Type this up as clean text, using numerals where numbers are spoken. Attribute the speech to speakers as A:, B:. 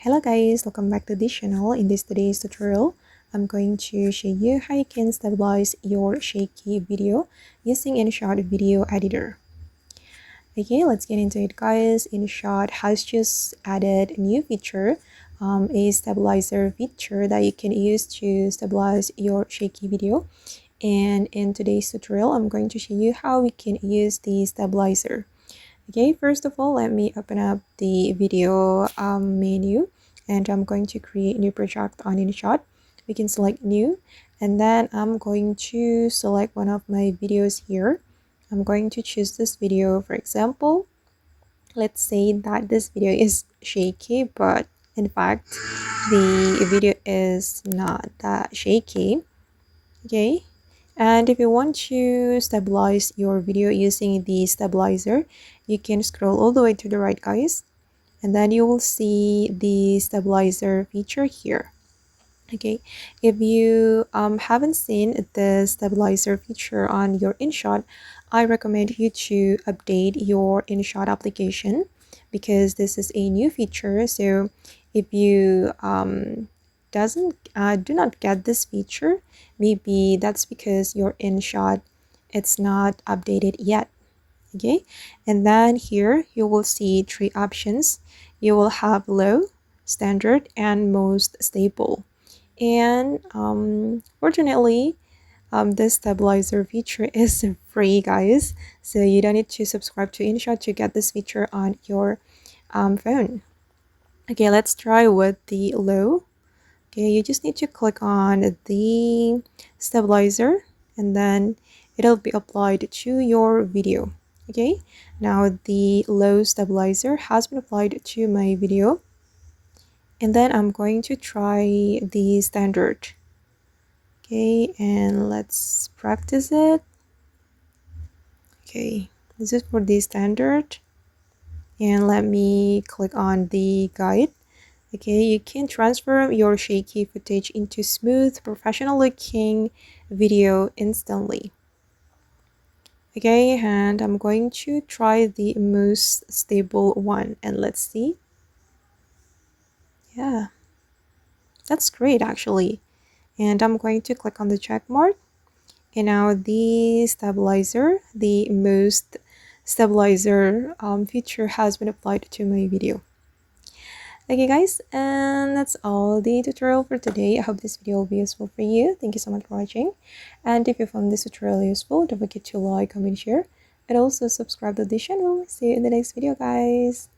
A: Hello guys, welcome back to this channel. In today's tutorial, I'm going to show you how you can stabilize your shaky video using InShot video editor. Okay, let's get into it guys. InShot has just added a new feature, a stabilizer feature that you can use to stabilize your shaky video. And in today's tutorial, I'm going to show you how we can use the stabilizer. Okay, first of all, let me open up the video menu, and I'm going to create a new project on InShot. We can select new, and then I'm going to select one of my videos here. I'm going to choose this video. For example, let's say that this video is shaky, but in fact the video is not that shaky. Okay, and if you want to stabilize your video using the stabilizer, you can scroll all the way to the right guys, and then you will see the stabilizer feature here. Okay, if you haven't seen the stabilizer feature on your InShot, I recommend you to update your InShot application because this is a new feature. So if you do not get this feature, maybe that's because your InShot it's not updated yet. Okay, and then here you will see three options. You will have low, standard, and most stable. And fortunately, this stabilizer feature is free guys, so you don't need to subscribe to InShot to get this feature on your phone. Okay, let's try with the low. Okay, you just need to click on the stabilizer, and then it'll be applied to your video. Okay, now the low stabilizer has been applied to my video, and then I'm going to try the standard. Okay, and let's practice it. Okay, this is for the standard, and let me click on the guide. Okay, you can transfer your shaky footage into smooth, professional looking video instantly. Okay, and I'm going to try the most stable one, and let's see. Yeah, that's great actually. And I'm going to click on the check mark, and now the stabilizer, the most stabilizer feature has been applied to my video. Okay guys, and that's all the tutorial for today. I hope this video will be useful for you. Thank you so much for watching, and if you found this tutorial useful, don't forget to like, comment, share, and also subscribe to the channel. See you in the next video guys.